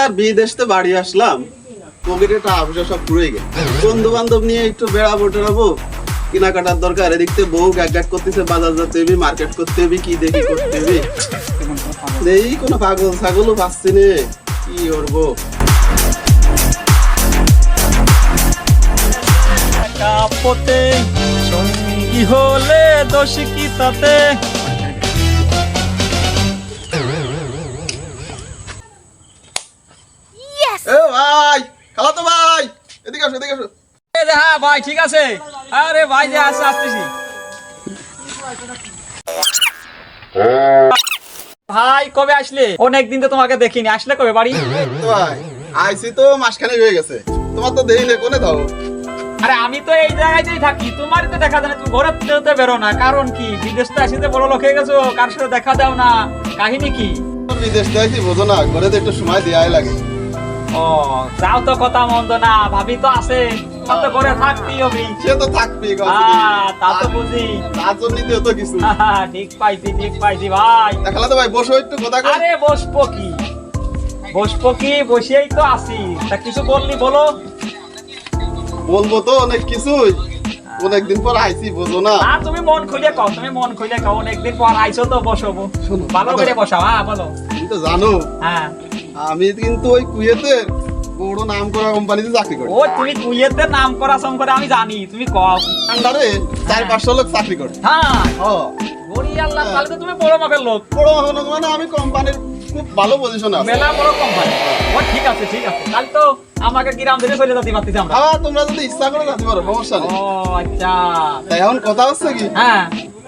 আর বিদেশতে বাড়ি আসলাম, পকেটে টাকা পয়সা সব পুরোই গেছে। বন্ধু বান্ধব নিয়ে একটু বেড়াবো টেড়াবো, কেনাকাটার দরকার। এদিক থেকে বউ গ্যাগ গ্যাগ করতেছে, বাজার যেতে হবে, মার্কেট করতে হবে, কি দেখি করতে হবে। এই কোনো পাগল ছাগলও পাচ্ছি নে, কি করবো। কাপতে সঙ্গী হলে দোষ কি তাতে। এ ভাই, খালাতো ভাই, এদিকে আসো, এদিকে আসো। হ্যাঁ ভাই ঠিক আছে। আরে ভাই যে আসছে, আসতেছি ভাই। কবে আসলে? অনেকদিন তো তোমাকে দেখিনি, আসলে কবে বাড়ি? তো ভাই আইসি তো মাসখানেক হয়ে গেছে, তোমার তো দেরি নেই, কোনে দাও? আরে আমি তো এই জায়গাতেই থাকি, তোমার তো দেখা যায় না, তুমি ঘরে যেতে বেরো না, কারণ কি? বিদেশ তো আসিতে বড় লোক হয়ে গেছো, কার সাথে দেখা দাও না, কাহিনী কি? বিদেশ যাইছি বোঝো না, ঘরে তো একটু সময় দেওয়াই লাগে। ও যাও তো, কথা মন্দ না, ভাবি তো আছে, তোমার তো ঘরে থাকতেই হবে। সে তো থাকবি, তা তো বুঝি, তার জন্যই তো কিছু। ঠিক পাইছি, ঠিক পাইছি ভাই। খালাতো ভাই বসো একটু, কথা কই। আরে বসবো কি, বসবো কি, বসেই তো আছি। তা কিছু বললি বলো। বলবো তো অনেক কিছুই, অনেকদিন পর আইছি বোঝো না। আর তুমি মন খুলে কও, তুমি মন খুলে কও, অনেকদিন পর আইছো তো, বসবো। শোনো, ভালো করে বসাও, হ্যাঁ বলো। তুমি তো জানো হ্যাঁ, আমি কিন্তু ওই কুয়েতের বড় নাম করা কোম্পানিতে চাকরি করি। ও তুমি কুয়েতে নাম করা সম করে আমি জানি, তুমি কও। আন্ডারে 4-500 লোক চাকরি করে। হ্যাঁ ও বড়ি আল্লাহ, তাহলে তো তুমি বড় মাপের লোক, বড় হলো মানে আমি কোম্পানির খুব ভালো পজিশনে আছি। মেলা বড় কোম্পানি। ও ঠিক আছে, ঠিক আছে, তাহলে তো আমাকে গ্রাম থেকে চলে যেতে পারতেছি আমরা। তোমরা যদি ইচ্ছা করে যেতে পারো, সমস্যা নেই। ও আচ্ছা, তাই এখন কথা হচ্ছে কি, হ্যাঁ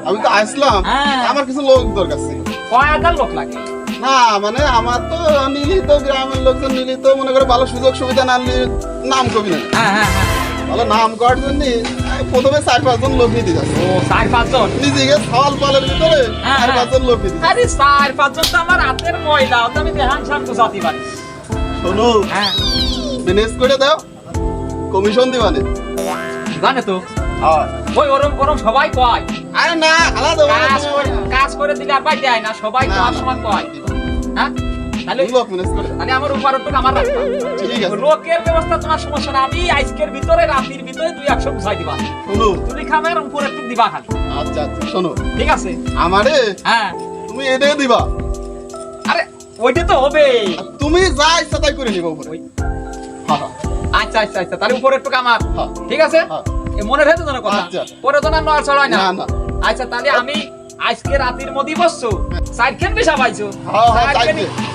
আমি তো আসলাম, হ্যাঁ। আমার কিছু লোক দরকার ছিল। কয় হাজার লোক লাগে? না মানে আমার তো নিলি তো গ্রামের লোকজন নিলি তো মনে করে ভালো সুযোগ সুবিধা না নিলে নাম কবি না, হ্যাঁ হ্যাঁ হ্যাঁ। ভালো নাম করার জন্য প্রথমে 4-5 জন লোক নিতে যাচ্ছে। ও 4-5 জন? নিজেকে সওয়াল পালের ভিতরে হ্যাঁ, 4-5 জন লোক নিতে যাচ্ছে। আরে 4-5 জন তো আমার হাতের ময়লা, তো আমি দেহান শান্ত জাতি পারি। শোনো, হ্যাঁ ম্যানেজ করে দাও, কমিশন দিবানে। জানে তো, হ্যাঁ ওই ওরম ওরম সবাই কয়। আরে না আলাদা কাজ করে দিলে আর পাই দেয় না, সবাই তো আর সমান কয়। হ্যাঁ তাহলে লোক ম্যানেজ করে। তাহলে আমার উপর একটু আমার রাস্তা, ঠিক আছে। লোকের ব্যবস্থা তোমার সমস্যা না, আমি আজকের ভিতরে রাতের ভিতরে 200 বুঝাই দিবা। শোনো, তুমি খামের উপর একটু দিবা খালি। আচ্ছা আচ্ছা শোনো, ঠিক আছে? আমারে হ্যাঁ তুমি এটাই দিবা, আরে ওইটা তো হবে। আর তুমি যা ইচ্ছা তাই করে নিবা উপরে। হ্যাঁ হ্যাঁ আচ্ছা আচ্ছা আচ্ছা, তাহলে উপরে একটু আমার। হ্যাঁ। ঠিক আছে, হ্যাঁ। এ মনে রেখে তো না কথা, আচ্ছা। পরে তো না নয় ছড়াই না। না না আচ্ছা তাহলে আমি আজকে রাতের মধ্যে বসছো, সাইডখান বেশা পাইছো, হ্যাঁ, হ্যাঁ,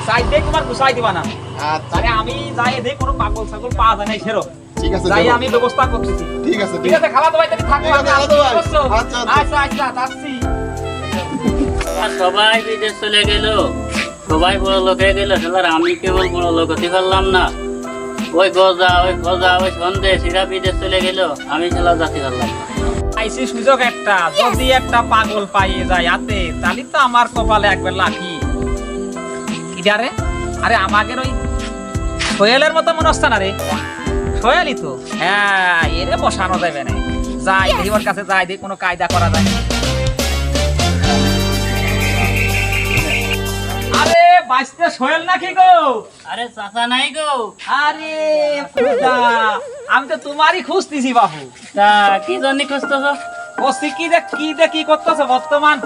সাইড দিয়ে তোমার গুছাই দিবা না। আচ্ছা তাহলে আমি যাই দেখি কোনো পাগল ছাগল পাওয়া যায় না সেরো, ঠিক আছে যাই দেখো। আমি ব্যবস্থা করতেছি। ঠিক আছে ঠিক আছে, খালাতো ভাই তাহলে থাকো, ঠিক আছে, খালাতো ভাই। বসছো? আচ্ছা, আচ্ছা। আচ্ছা আচ্ছা আসছি। আর সবাই বিদেশ চলে গেল, সবাই বড় লোক হয়ে গেল, সেলার আমি কেবল বড় লোক হতে পারলাম না। ওই গজা ওই সন্দেশ এরা বিদেশ চলে গেল, আমি খেলা যাতে পারলাম না। আইসি সুযোগ একটা, যদি একটা পাগল পাইয়ে যায় হাতে, তাহলে তো আমার কপালে একবার লাকি। কি রে? আরে আমাদের ওই সোহেলের মতো মনে হচ্ছে না রে, সোহেলই তো। হ্যাঁ এরে বসানো যাবে না, যাই দেখি ওর কাছে, যাই দেখি কোনো কায়দা করা যায়। আরে বাইসতে সোহেল নাকি গো? আরে চাচা নাই গো। আরে ফুটা, আমি তো তোমারই খুঁজতেছি বাবু। তা কি জন্য খুঁজতেছ? ও কি করতেছো বর্তমান?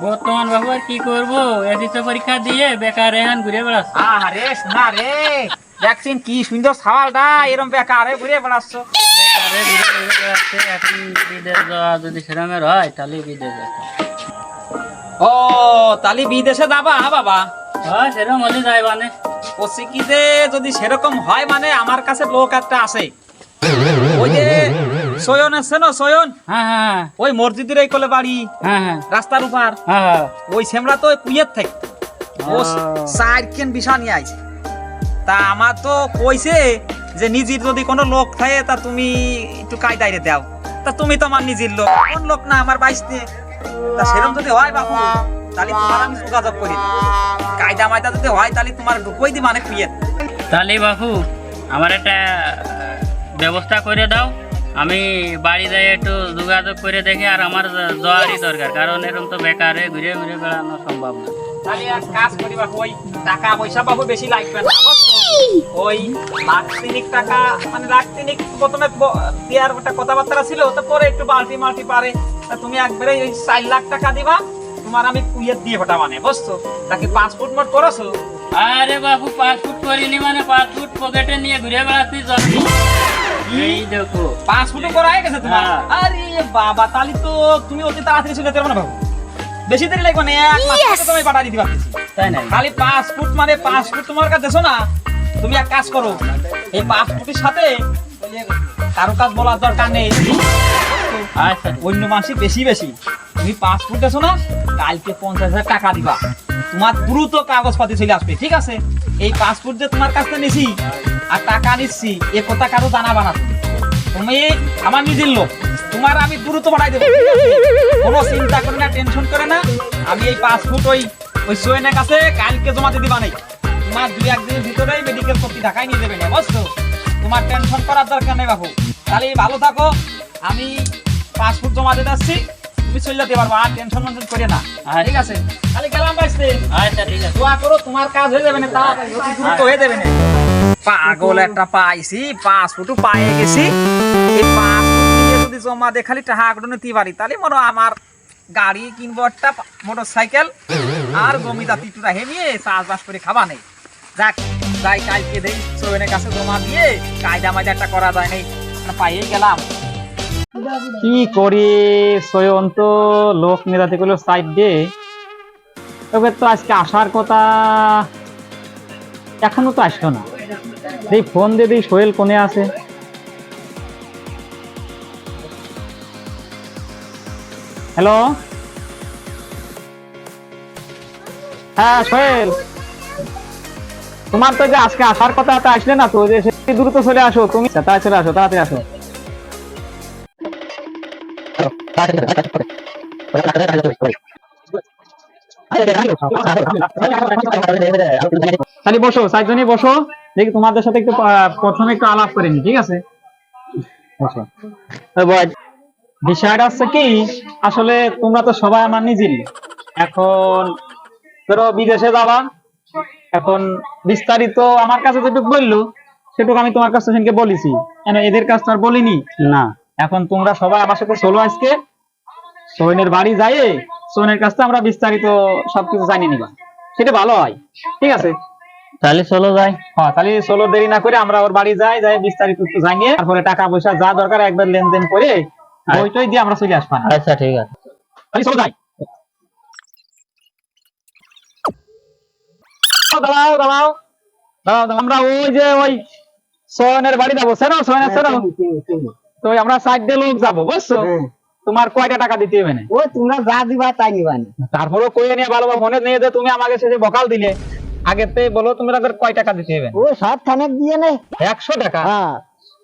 বর্তমান বাবু আর কি করবো, এসএসসি পরীক্ষা দিয়ে বেকার এখন ঘুরে বেড়াচ্ছি। আরে শোনা রে, দেখছেন কি সুন্দর সওয়ালটা, এরকম বেকারে ঘুরে বেড়াচ্ছ। বেকারে ঘুরে বেড়াচ্ছে, এখন বিদেশ যাওয়া যদি সেরমের হয় তাহলে বিদেশ যেতে। ও তাহলে বিদেশে যাবা বাবা? হয় সেরকম হলে যাই মানে। ও কি যে যদি সেরকম হয় মানে আমার কাছে লোক একটা আছে, ওই যে সয়ন আছে না, সয়ন, হ্যাঁ হ্যাঁ ওই মসজিদের এই কোলে বাড়ি, হ্যাঁ হ্যাঁ রাস্তার উপর, হ্যাঁ ওই সেমরা তো কুয়েত থাকে, ও সাইডকেন বিষয় নিয়ে আইছে। তা আমার তো কইছে যে নিজের যদি কোনো লোক থাকে তা তুমি একটু কায়দায় দাও। তা তুমি তো আমার নিজের লোক, কোন লোক না আমার বাইসতে। তা সেরকম যদি হয় বাবু, তাহলে তোমার আমি যোগাযোগ করি, কায়দা মায়দা যদি হয় তাহলে তোমার ঢুকই দি মানে কুয়েত। তাহলে বাবু আমার একটা ব্যবস্থা করে দাও, আমি বাড়ি যাই একটু যোগাযোগ করে দেখি। আর আমার যাওয়ারই দরকার, কারণ এরকম তো বেকারে ঘুরে ঘুরে বেড়ানো সম্ভব না। তাহলে এক কাজ করি বাবু, ওই টাকা পয়সা বাবু বেশি লাগবে না, বুঝছো? ওই লাখ তিনিক টাকা মানে লাখ তিনিক প্রথমে দেওয়ার একটা কথাবার্তা ছিল, তো পরে একটু বাল্টি মাল্টি পারে, তা তুমি একবারে ওই 4 লাখ টাকা দিবা, তোমার আমি কুয়েত দিয়ে ওটা মানে বুঝছো, তাকে পাসপোর্ট মোট করেছো? আরে বাবু পাসপোর্ট করিনি মানে পাসপোর্ট পকেটে নিয়ে ঘুরে বেড়াচ্ছি জমি। এই দেখো পাসপোর্ট করা হয়ে গেছে তোমার? হ্যাঁ। আরে বাবা, তাহলে তো তুমি অতি তাড়াতাড়ি চলে যেতে পারবে না বাবু, বেশি দেরি লাগবে না, 1 মাস মধ্যে তুমি পাঠিয়ে দিতে পারতেছি। তাই না? খালি পাসপোর্ট মানে পাসপোর্ট তোমার কাছে দেছো না, তুমি এক কাজ করো, এই পাসপোর্টের সাথে কারো কাজ বলার দরকার নেই, আচ্ছা অন্য মাসে বেশি বেশি তুমি পাসপোর্ট দেছো না, কালকে 50,000 টাকা দিবা, তোমার দ্রুত কাগজপাতি চলে আসবে, ঠিক আছে? এই পাসপোর্ট যে তোমার কাছে নিছি আর টাকা নিচ্ছি এ কথা কারো জানাবা না, তুমি আমার নিজের লোক, তোমার আমি দ্রুত পাঠাই দেবো, কোনো চিন্তা করে না, টেনশন করে না, আমি এই পাসপোর্ট ওই সোয়েনের কাছে কালকে জমা দিয়ে দিবা নেই, তোমার 2-1 দিনের ভিতরেই মেডিকেল কপি ঢাকায় নিয়ে দেবে না, বুঝছো? তোমার টেনশন করার দরকার নেই বাবু, তাহলে ভালো থাকো, আমি পাসপোর্ট জমা দিয়ে যাচ্ছি, তুমি চলে যেতে পারবো, আর টেনশন মেনশন করে না, ঠিক আছে? তাহলে গেলাম বাইসতে, আচ্ছা ঠিক আছে। দোয়া করো তোমার কাজ হয়ে যাবে না, তাড়াতাড়ি অতি দ্রুত হয়ে যাবে না। পাগল একটা পাইছি, পাসপোর্টও পাইয়ে গেছি, এই পাসপোর্ট দিয়ে যদি জমা দিয়ে খালি টাকা আগ্রহ নিতে পারি, তাহলে মনে হয় আমার গাড়ি কিনবো একটা, মোটর সাইকেল, আর জমি জাতি টুটা হেমিয়ে চাষবাস করে খাবা নেই। যাক যাই, কালকে দেই সোয়েনের কাছে জমা দিয়ে কায়দা মায়দা একটা করা যায় নেই, পাইয়ে গেলাম। কি করি, সোয়ন তো লোক মেলাতে গেল সাইড দিয়ে, তবে তো আজকে আসার কথা, এখনো তো আসলো না, এই ফোন দিয়ে দিই সোহেল কোনে আছে। হ্যালো, হ্যাঁ সোহেল, তোমার তো যে আজকে আসার কথা, তা আসলে না তো, যে দ্রুত চলে আসো, তুমি তাড়াতাড়ি চলে আসো, তাড়াতাড়ি আসো। তাহলে বসো, 4 জনই বসো, দেখি তোমাদের সাথে একটু প্রথমে একটু আলাপ করে নি, ঠিক আছে? বসো। বিষয়টা হচ্ছে কি, আসলে তোমরা তো সবাই আমার নিজেরই, এখন ধরো বিদেশে যাবা, এখন বিস্তারিত আমার কাছে যেটুকু বললো সেটুকু আমি তোমার কাছে সেদিনকে বলেছি, এদের কাছে তো আর বলিনি না। এখন তোমরা সবাই আমার সাথে চলো, আজকে সোহেনের বাড়ি যাই, সোহেনের কাছ থেকে আমরা বিস্তারিত সবকিছু জানিয়ে নিবা, সেটা ভালো হয়, ঠিক আছে? তাহলে চলো যাই। হ্যাঁ, তাহলে চলো, দেরি না করে আমরা ওর বাড়ি যাই, বিস্তারিত একটু জানিয়ে তারপরে টাকা পয়সা যা দরকার একবার লেনদেন করে ওইটাই দিয়ে আমরা চলে আসবো। আচ্ছা ঠিক আছে, তাহলে চলো যাই। দাঁড়াও দাঁড়াও দাঁড়াও, আমরা ওই যে ওই সোহেনের বাড়ি যাবো, তো আমরা 4 দিয়ে লোক যাবো, বুঝছো? তোমার কয়টা টাকা দিতে হবে না? ও তোমরা যা দিবা তাই নিবা না। তারপরে কইয়ে নিয়ে ভালো মনে নেই যে তুমি আমাকে শেষে বকাল দিলে, আগেতে বলো তোমরা কয় টাকা দিতে হবে? ও সব থানে দিয়ে নে। 100 টাকা? হ্যাঁ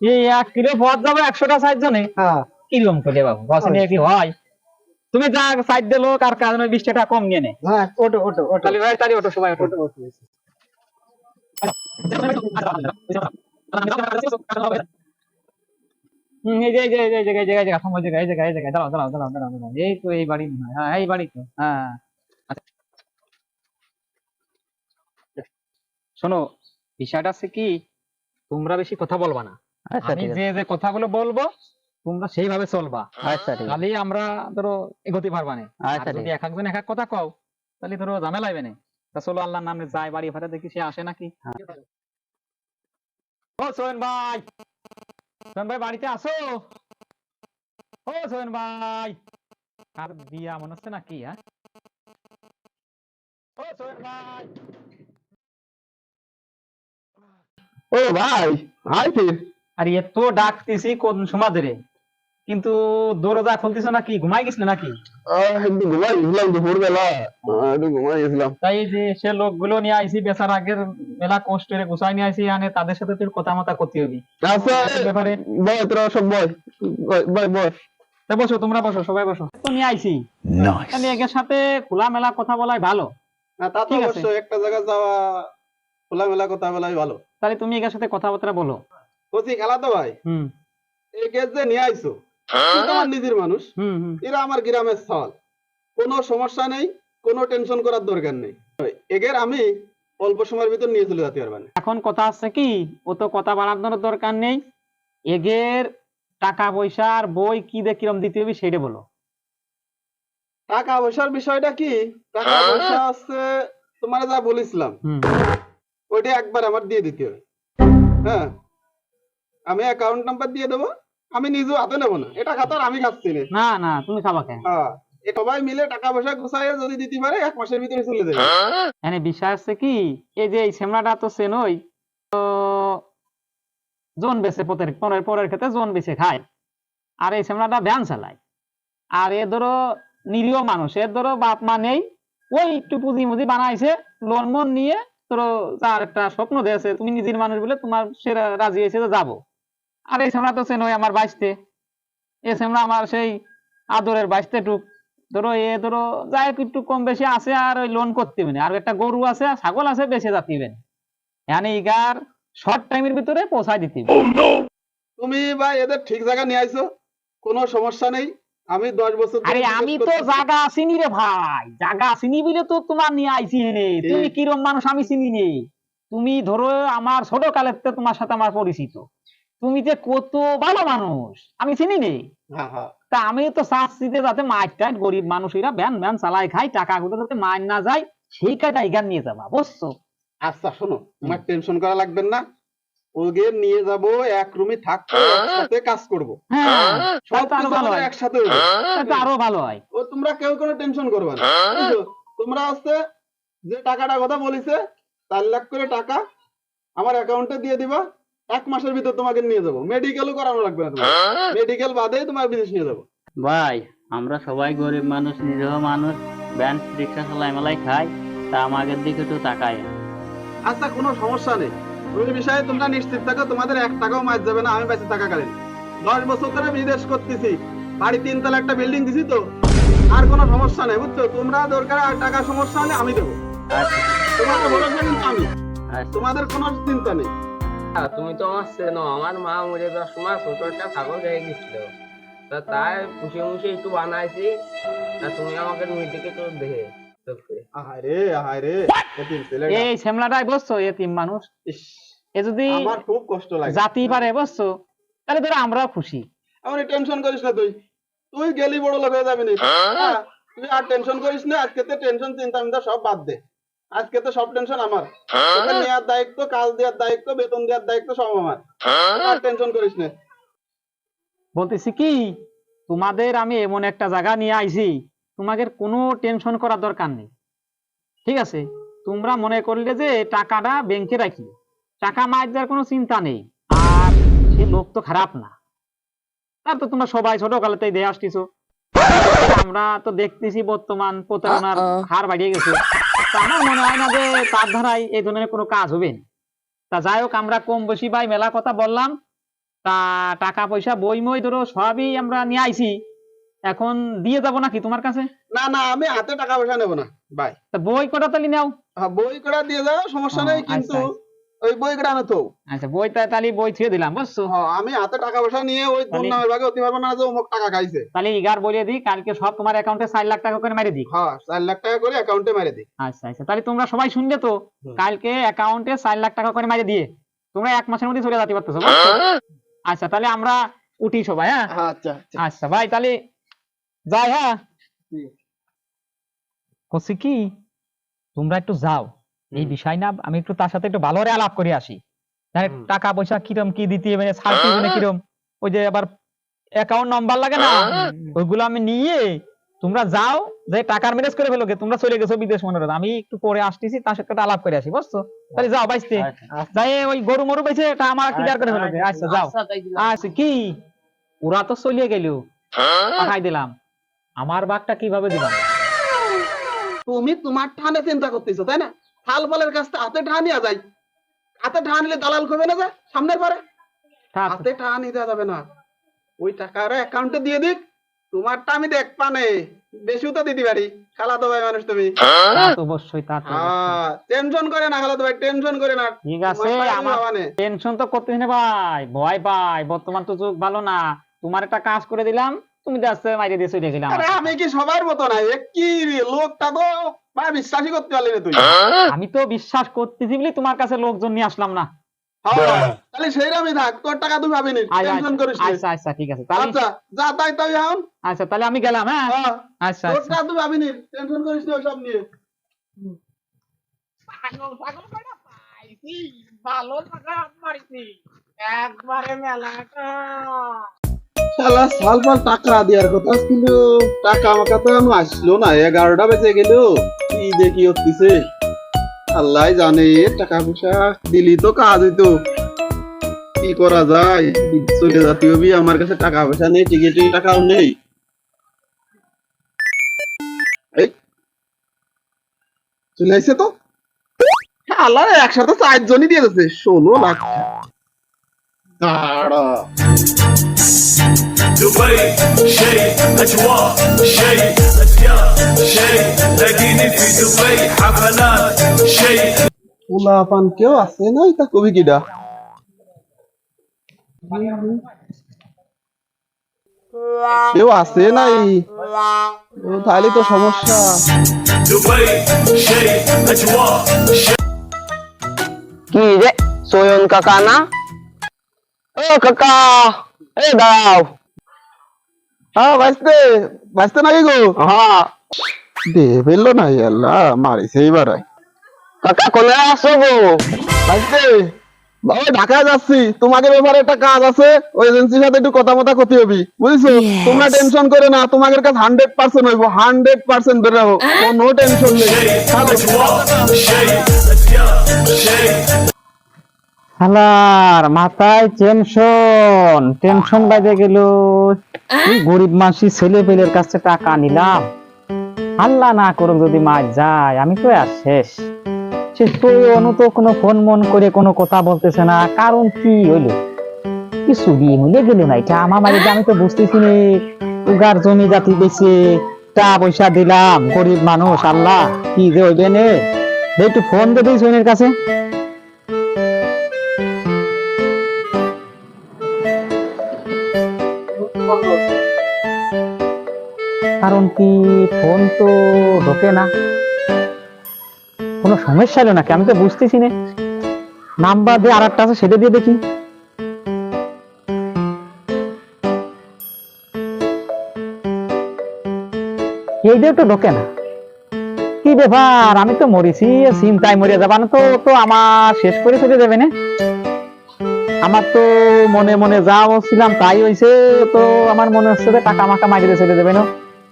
এই 1 কিলো পথ যাবে 100টা 4 জনে, হ্যাঁ কিরকম করে বাবু, বস নিয়ে কি হয়? তুমি যা 4 দিয়ে লোক আর কাজ 20 টাকা কম নিয়ে নে। হ্যাঁ, ওটো ওটো ওটো তাহলে ভাই, তাহলে ওটো সবাই ওটো। ওটো। এই যে দাঁড়াও, এই তো এই বাড়ি মনে হয়, হ্যাঁ এই বাড়ি তো, হ্যাঁ। শোনো, বিষয়টা আছে কি, তোমরা বেশি কথা বলবা না, আমি যে যে কথাগুলো বলবো তোমরা সেইভাবে চলবা, তাহলে আমরা ধরো এগোতে পারবা না। যদি এক একজন এক এক কথা কও তাহলে ধরো ঝামেলা হবে না। তা চলো, আল্লাহর নামে যাই, বাড়ি ভাড়া দেখি সে আসে নাকি। ও সোহেন ভাই, সোহেন ভাই বাড়িতে আসো, ও সোহেন ভাই, আর বিয়া মনে হচ্ছে নাকি? হ্যাঁ, ও সোহেন ভাই, ও ভাই, আয় ফির। আরে এত ডাকতেছি কোন সময় ধরে, কিন্তু দরজা খুলতেছ নাকি? ঘুমাই গেছিল নাকি? একটু ঘুমাই গেছিলাম দুপুরবেলা, একটু ঘুমাই গেছিলাম। তাই যে সে লোকগুলো নিয়ে আইসি, বেচার আগের মেলা কষ্ট করে গুছাই নিয়ে আইসি, আনে তাদের সাথে তোর কথা মতা করতে হবে। আচ্ছা, ব্যাপারে বয় তোরা সব বয়, বয় বয়। তা বসো, তোমরা বসো, সবাই বসো। তো নিয়ে আইসি, এর সাথে খোলা মেলা কথা বলাই ভালো। না তা তো ঠিক আছে। অবশ্যই, একটা জায়গায় যাওয়া খোলামেলা কথা বলাই ভালো। তাহলে তুমি এর সাথে কথাবার্তা বলো। কচি খেলা তো ভাই, এই কেস যে নিয়ে আইছো, তুই তো আমার নিজের মানুষ, এরা আমার গ্রামের সওয়াল, কোনো সমস্যা নেই, কোনো টেনশন করার দরকার নেই। এগের আমি অল্প সময়ের ভিতর নিয়ে চলে যেতে পারবেন। এখন কথা আছে কি, ও তো কথা বাড়ানোর দরকার নেই, এগের টাকা পয়সার বই কি দিয়ে কিরম দিতে হবে সেটা বলো। টাকা পয়সার বিষয়টা কি, টাকা পয়সা আছে তোমার যা বলেছিলাম ওইটা একবার আমার দিয়ে দিতে হবে। হ্যাঁ, আমি অ্যাকাউন্ট নাম্বার দিয়ে দেবো, আমি নিজেও হাতে নেবো না, এটা খাতার আমি খাচ্ছি না। না না, তুমি খাবা কেন? হ্যাঁ, এ সবাই মিলে টাকা পয়সা গুছাইয়ে যদি দিতে পারে 1 মাসের ভিতরে চলে যাবে। এখানে বিষয় আছে কি, এই যে এই সেমরাটা তো চেনই তো, জোন বেছে পরের ক্ষেত্রে জোন বেছে খায়, আর এই সেমরাটা ভ্যান চালায়। আর এ ধরো নিরীহ মানুষ, এর ধরো বাপ মা নেই, ওই একটু পুঁজি মুজি বানাইছে, লোন মন নিয়ে ধরো তার একটা স্বপ্ন দিয়েছে, তুমি নিজের মানুষ বলে তোমার সে রাজি হয়েছে যে যাবো। আর এই সেমরা তো চেনই আমার বাইশতে, এ সেমরা আমার সেই আদরের বাইশতে টুক, ধরো এ ধরো যাই হোক একটু কম বেশি আছে, আর ওই লোন করতে হবে না, আর একটা গরু আছে আর ছাগল আছে বেঁচে যাতিবেন, মানে ইগার শর্ট টাইমের ভিতরে পৌঁছায় দিতে হবে। তুমি ভাই এদের ঠিক জায়গা নিয়ে আইছো, কোনো সমস্যা নেই। আমি 10 বছর ধরে আরে বিদেশ আমি তো করতেছি। জায়গা আসিনি রে ভাই, জায়গা আসিনি বলে তো তোমার নিয়ে আইছি রে। তুমি কিরম মানুষ আমি চিনি নে, তুমি ধরো আমার ছোট কালের থেকে তোমার সাথে আমার পরিচিত, তুমি যে কত ভালো মানুষ আমি চিনি নে। হ্যাঁ হ্যাঁ, তা আমি তো চাচ্ছি যে যাতে মাইট টাইট গরিব মানুষেরা ভ্যান ভ্যান চালায় খায়, টাকাগুলো যাতে মাইন না যায়, সেই কাজটা এখান নিয়ে যাবা, বুঝছো? আচ্ছা শোনো, তোমার টেনশন করা লাগবে না, ওকে নিয়ে যাব, এক রুমে থাকবো, একসাথে কাজ করব, হ্যাঁ, সব তাহলে আরো কিছু ভালো আমাদের হয়, একসাথে হবে। তাহলে তো আরো ভালো হয়। ও তোমরা কেউ কোনো টেনশন করবে না, বুঝছো? তোমরা হচ্ছে যে টাকাটা কথা বলিছে 4 লাখ করে টাকা আমার অ্যাকাউন্টে দিয়ে দিবা, 1 মাসের ভিতর তোমাকে নিয়ে যাবো, মেডিকেলও করানো লাগবে না, তোমার মেডিকেল বাদেই তোমার বিদেশ নিয়ে যাবো। ভাই আমরা সবাই গরিব মানুষ, নিরীহ মানুষ, ভ্যান রিক্সা চালাই মেলাই খাই, তা আমাদের দিকে একটু তাকায়। আচ্ছা কোনো সমস্যা নেই, ওই বিষয়ে তোমরা নিশ্চিত থাকো, তোমাদের 1 টাকাও মার যাবে না আমি বেঁচে থাকাকালীন। 10 বছর ধরে বিদেশ করতেছি, বাড়ি 3 তলা একটা বিল্ডিং দিছি তো, আর কোনো সমস্যা নেই, বুঝছো? তোমরা দরকার আর টাকা সমস্যা হলে আমি দেবো, আচ্ছা তোমাদের ভরসা কিন্তু আমি, আচ্ছা। তোমাদের কোনো চিন্তা নেই। তুমি তো আমার চেনো, আমার মা মরে যাওয়ার সময় ছোট একটা ছাগল রেখে গেছিল, তা তাই পুষে মুষে একটু বানাইছি, তা তুমি আমাকে মেয়েটিকে একটু দেখে আহারে আহারে, এতিম ছেলেটা। এই সেমলাটাই বুঝছো, এতিম মানুষ, ইস, এ যদি আমার খুব কষ্ট লাগে। জাতি পারে বুঝছো, তাহলে ধরো আমরাও খুশি। আমার টেনশন করিস না, তুই তুই গেলি বড় লোক হয়ে যাবি না। হ্যাঁ, তুই আর টেনশন করিস না, আজকে তো টেনশন চিন্তা মিন্তা সব বাদ দে, আজকে তো সব টেনশন আমার, তোকে নেওয়ার দায়িত্ব, কাজ দেওয়ার দায়িত্ব, বেতন দেওয়ার দায়িত্ব সব আমার, আর টেনশন করিস না। বলতেছি কি, তোমাদের আমি এমন একটা জায়গা নিয়ে আইছি, তোমাদের কোনো টেনশন করার দরকার নেই, ঠিক আছে? তোমরা মনে করলে যে টাকাটা ব্যাংকে রাখি, টাকা মার দেওয়ার কোনো চিন্তা নেই, আর সে লোক তো খারাপ না, তার তো তোমরা সবাই ছোটকালেতেই দেখে আসতেছো, আমরা তো দেখতেছি বর্তমান প্রতারণার হার বাড়িয়ে গেছে, তা আমার মনে হয় না যে তার ধারায় এই ধরনের কোনো কাজ হবে না। তা যাই হোক, আমরা কম বেশি ভাই মেলা কথা বললাম, তা টাকা পয়সা বই মই ধরো সবই আমরা নিয়ে আইছি, এখন দিয়ে যাবো নাকি তোমার কাছে? না না, আমি হাতে টাকা পয়সা নেবো না ভাই। তা বই কটা তালি নাও। হ্যাঁ, বই করা দিয়ে যাও, সমস্যা নেই, আচ্ছা, কিন্তু আচ্ছা। ওই বই করা না তো। আচ্ছা, বইটা তালি বই ছুঁয়ে দিলাম, বুঝছো? হ্যাঁ, আমি হাতে টাকা পয়সা নিয়ে ওই তোর তাহলে- নামের ভাগে অতি পারবো না যে অমুক টাকা খাইছে। তাহলে ইগার বলে দিই, কালকে সব তোমার অ্যাকাউন্টে 4 লাখ টাকা করে মেরে দিই। হ্যাঁ, 4 লাখ টাকা করে অ্যাকাউন্টে মেরে দিই। আচ্ছা আচ্ছা, তাহলে তোমরা সবাই শুনলে তো, কালকে অ্যাকাউন্টে 4 লাখ টাকা করে মেরে দিয়ে তোমরা 1 মাসের মধ্যে চলে যেতে পারতেছো, বুঝছো? আচ্ছা, তাহলে আমরা উঠি সবাই। হ্যাঁ আচ্ছা আচ্ছা। আচ্ছা ভাই, তাহলে যাই। হ্যাঁ, বলছি কি, তোমরা একটু যাও, এই বিষয় না আমি একটু তার সাথে একটু ভালো করে আলাপ করে আসি, তাহলে টাকা পয়সা কিরম কি দিতে হবে, ছাড় কি হবে না কিরম, ওই যে আবার অ্যাকাউন্ট নাম্বার লাগে না, ওইগুলো আমি নিয়ে, তোমরা যাও, যে টাকার ম্যানেজ করে ফেলো, তোমরা চলে গেছো বিদেশ মনে করো, আমি একটু পরে আসতেছি, তার সাথে একটু আলাপ করে আসি, বুঝছো? তাহলে যাও বাইসতে, যাই ওই গরু মরু বেঁচে এটা আমার ক্লিয়ার করে ফেলো। আচ্ছা যাও। আচ্ছা কি, ওরা তো চলিয়ে গেল, পাঠাই দিলাম, আমার বাঘটা কিভাবে দিলাম? তুমি তোমার ঠানে চিন্তা করতেছো, তাই না? ফাল ফলের কাছ থেকে হাতে ঠা নিয়ে যাই, হাতে ঠা নিলে দালাল করবে না, যে সামনের পারে হাতে ঠা নিতে যাবে না, ওই টাকাটা অ্যাকাউন্টে দিয়ে দিক, তোমারটা আমি দেখ পানে বেশিও তো দিতে পারি, খালাতো ভাই মানুষ তুমি। তা তো অবশ্যই, তা তো অবশ্যই। টেনশন করে না খালাতো ভাই, টেনশন করে না। ঠিক আছে, তোমার টাকা আমার দিবা মানে। টেনশন তো করতে না ভাই, ভয় পাই, বর্তমান তো যুগ ভালো না, তোমার একটা কাজ করে দিলাম, তুমি যাচ্ছে মাইরে দিয়ে চলে গেলাম। আরে আমি কি সবার মতো না, কি রে, লোকটা তো ভাই বিশ্বাসই করতে পারলি না তুই। আমি তো বিশ্বাস করতেছি বলে তোমার কাছে লোকজন নিয়ে আসলাম না। হ্যাঁ, তাহলে সেইরকমই থাক, তোর টাকা তুই পাবি না, টেনশন করিস না। আচ্ছা আচ্ছা ঠিক আছে তাহলে। আচ্ছা যা তাই তাই এখন। আচ্ছা তাহলে আমি গেলাম। হ্যাঁ হ্যাঁ, আচ্ছা তোর আচ্ছা। টাকা তুই পাবি না, টেনশন করিস না ওসব নিয়ে। শালা সালপাল টাকা দেওয়ার কথা ছিল, টাকা আমার কাছে এখনো আসলো না, 11টা বেজে গেল, কি যে কি হচ্ছে আল্লাহ জানে। টাকা পয়সা দিলি তো কাজ হইতো, কি করা যায়, চলে যাতে হবে। আমার কাছে টাকা পয়সা নেই, টিকিটের টাকাও নেই। এই, চলে আসছে তো আল্লাহ, একসাথে 4 জনই দিয়ে দিচ্ছে 16 লাখ। দাঁড়া دبي شيء اجواء شيء اشياء شيء لاقيني في دبي حفلات شيء পোলাপান কেউ আছে নাই, তা কবি কিডা? কেউ আছে নাই, ও তাহলে তো সমস্যা। دبي شيء اجواء شيء কি রে সোয়ন কাকা না? ও কাকা, এই দাও। হ্যাঁ বাঁচতে বাঁচতে নাকি গো? হ্যাঁ দে ফেললো না, আল্লাহ মারিছে এইবার। কাকা কোনে আসো গো? বাঁচতে বাবা ঢাকায় যাচ্ছি, তোমাদের ব্যাপারে একটা কাজ আছে, ওই এজেন্সির সাথে একটু কথা মতা করতে হবে, বুঝছো? তোমরা টেনশন করে না, তোমাদের কাছে 100% হইব, 100% ধরে রাখো, কোনো টেনশন নেই। চলো। اجواء شيء اشياء شيء হালার মাথায় টেনশন টেনশন বাজে গেল। এই গরিব মানুষের ছেলে পেলের কাছে টাকা নিলাম, আল্লাহ না করুক যদি মার যায়, আমি তো আর শেষ। সে তো অনু তো কোনো ফোন মন করে কোনো কথা বলতেছে না, কারণ কি হইলো? কিছু দিয়ে মিলে গেল না, এটা আমার বাড়িতে আমি তো বুঝতেছি না। উগার জমি জাতি বেশি টাকা পয়সা দিলাম, গরিব মানুষ, আল্লাহ কি যে হইবে নে। একটু ফোন দিয়ে দিই সোনের কাছে। কারণ কি ফোন তো ঢোকে না, কোনো সমস্যা হলো নাকি আমি তো বুঝতেছি না। নাম্বার দিয়ে আর একটা আছে, সেটা দিয়ে দেখি। এই দিয়ে তো ঢোকে না, কি ব্যাপার? আমি তো মরিছি, চিন্তায় মরে যাবা না তো, তো আমার শেষ করে চলে যাবে না। আমার তো মনে মনে যা বলছিলাম তাই হইছে, তো আমার মনে হচ্ছে যে টাকা মাকা মারিতে চলে যাবে না।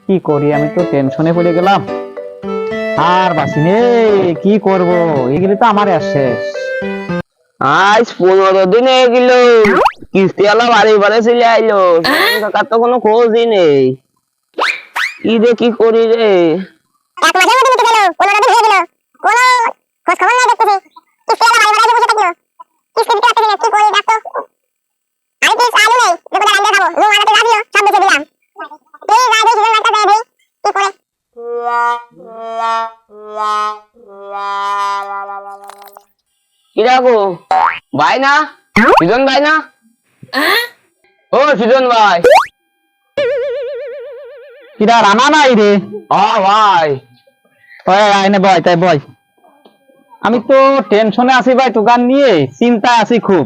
কি করি, আমি তো টেনশনে পড়ে গেলাম, আর বাসি নে, কি করব? এগুলি তো আমার আর শেষ। আজ 15 দিন হয়ে গেল, কিস্তিওয়ালা বাড়ি বাড়ি চলে আইলো, সোয়ন কাকার তো কোনো খোঁজই নেই। কি রে কি করি রে? এক মাসের মধ্যে মিটে গেল, 15 দিন হয়ে গেল, কোনো খোঁজ খবর নাই দেখতেছি। কিস্তিওয়ালা বাড়ি বাড়ি বসে থাকলো, কিস্তি দিতে আসতেছি না, কি করি ডাক তো। আমি প্লিজ আলু নেই, দোকানে রান্না খাবো, রুম আনাতে রাখলো, সব বেঁচে দিলাম। প্লিজ আই দেখি একটা দেয় দেই, কি করে? কি রাখো ভাই না? সুজন ভাই না? ও সুজন ভাই। কিরা রানা নাই রে? ভাই ওই আইনে বয়, তাই বয়। আমি তো টেনশনে আছি ভাই, দোকান নিয়ে চিন্তায় আছি খুব।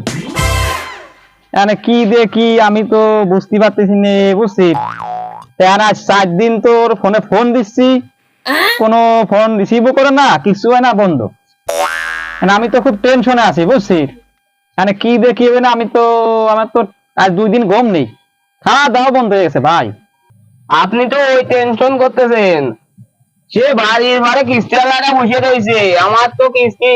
মানে কি দেখি আমি তো বুঝতে পারতেছি না, বুঝছি। আজ 4 দিন তোর ফোনে ফোন দিচ্ছি, কোনো ফোন রিসিভও করে না, কিছু হয় না, বন্ধ। মানে আমি তো খুব টেনশনে আছি, বুঝছি। মানে কি দেখি না, আমি তো আমার তো আজ 2 দিন ঘুম নেই, খাওয়া দাওয়া বন্ধ হয়ে গেছে ভাই। আপনি তো ওই টেনশন করতেছেন, সে বাড়ির বাড়ি কিস্তিওয়ালারা বসে রয়েছে। আমার তো কিস্তি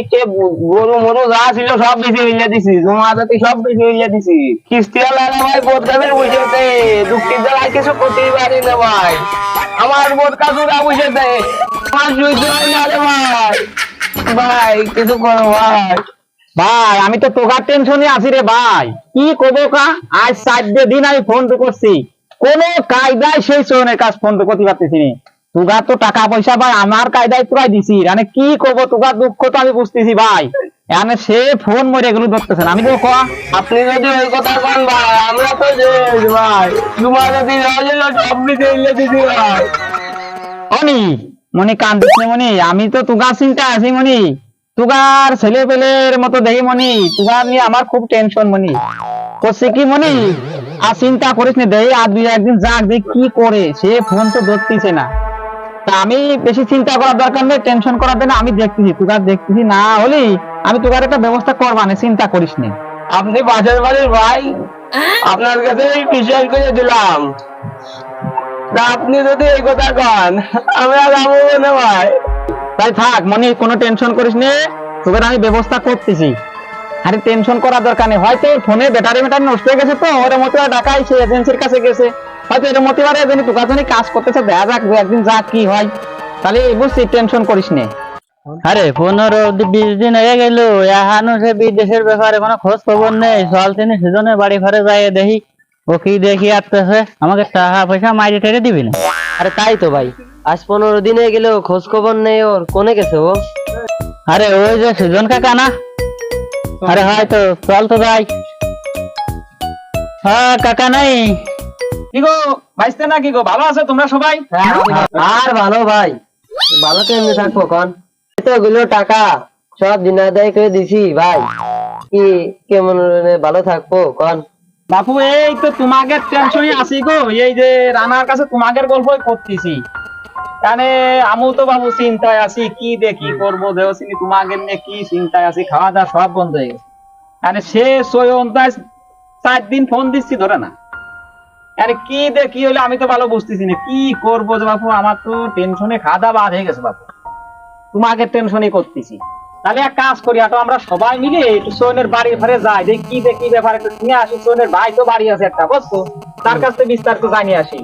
গরু মরু যা ছিল সব বেশি হইলে দিছি, জমা জাতি সব বেশি হইলে দিছি। কিস্তিওয়ালারা ভাই বোধকাদের বসেছে, দুঃখের জ্বালায় কিছু করতেই পারি না ভাই। আমার বোধকাজুরা বসেছে, আমার সহ্য হয় না রে ভাই। ভাই কিছু করো ভাই। ভাই আমি তো তোকার টেনশনে আছি রে ভাই, কি করবো কা? আজ 4 দিন আমি ফোন তো করছি, কোনো কায়দায় সেই সোনের কাজ ফোন তো করতে পারতেছি না। তোকার তো টাকা পয়সা ভাই আমার কায়দায় তোরাই দিছি, মানে কি করবো? তোকার দুঃখ তো আমি বুঝতেছি ভাই, মানে সে ফোন মরে গেল ধরতেছে না। আমি তো কয়া আপনি যদি ওই কথা কন ভাই, আমরা তো যে ভাই জমা জাতি সব বেশি হইলে দিছি ভাই। অনি মনি কান্দিস না মনি, আমি তো তুগার চিন্তা আছি মনি, তুগার ছেলে পেলের মতো দেখি মনি, তুগার নিয়ে আমার খুব টেনশন মনি। করছে কি মনি, আর চিন্তা করিস না, দেই আর দুই একদিন যাক দেখ কি করে, সে ফোন তো ধরতেছে না। তা আমি বেশি চিন্তা করার দরকার নেই, টেনশন করার দেনা, আমি দেখতেছি তুগার দেখতেছি, না হলে আমি তুগার একটা ব্যবস্থা করবা না, চিন্তা করিস না। আপনি পাশের বাড়ির ভাই, আপনার কাছে বিশ্বাস করে দিলাম। তা আপনি যদি এই কথা কন, আমি আর যাবো না ভাই। তাই থাক মনি, কোনো টেনশন করিস নে, তোকে আমি ব্যবস্থা করতেছি। আরে টেনশন করার দরকার নেই, হয়তো ফোনে ব্যাটারি নষ্ট হয়ে গেছে, তো ওর মতিবার ঢাকা আইছে, এজেন্সির কাছে গেছে, হয়তো এর মতিবারে এজেন্সি তোকার জন্য কাজ করতেছে, দেখা যাক দু একদিন যাক কি হয়, তাহলে বুঝছি, টেনশন করিস নে। আরে 15-20 দিন হয়ে গেল, এখনো সে বিদেশের ব্যাপারে কোনো খোঁজ খবর নেই। চল তিনি সেজনে বাড়ি ঘরে যাই দেখি ও কি দেখি আসতেছে, আমাকে টাকা পয়সা মাইরে টেরে দিবি না। আরে তাই তো ভাই, আজ 15 দিন হয়ে গেল, খোঁজ খবর নেই ওর, কোনে গেছে ও? আরে ওই যে সেজন কাকা না? আরে হয়তো, চল তো যাই। হ্যাঁ কাকা নাই? কি গো ভাইস্তে না, কি গো ভালো আছে তোমরা সবাই? আর ভালো ভাই, ভালো কেমনি থাকবো কন? তো গুলো টাকা সব দিন আদায় করে দিছি ভাই, কি কেমন ভালো থাকবো কন? বাপু এই তো তোমাকে টেনশনই আছি গো, এই যে রানার কাছে তোমাকে গল্পই করতেছি, মানে আমু তো বাবু চিন্তায় আছি, কি দেখি করবো দেওসিনি, তোমাকে নিয়ে কি চিন্তায় আছি, খাওয়া দাওয়া সব বন্ধ হয়ে গেছে, মানে সে 4 দিন ফোন দিচ্ছি ধরে না, আরে কি দেখি হলে আমি তো ভালো বুঝতেছি না কি করবো যে বাপু, আমার তো টেনশনে খাওয়া দাওয়া বাদ হয়ে গেছে বাপু, তোমাকে টেনশনই করতেছি। তাহলে এক কাজ করি, আটো আমরা সবাই মিলে একটু সোহেলের বাড়ি ঘরে যাই, দেখি কি ব্যাপার, একটু নিয়ে আসি, সোহেলের ভাই তো বাড়ি আছে একটা, বুঝছো, তার কাছ থেকে বিস্তারিত জানিয়ে আসি।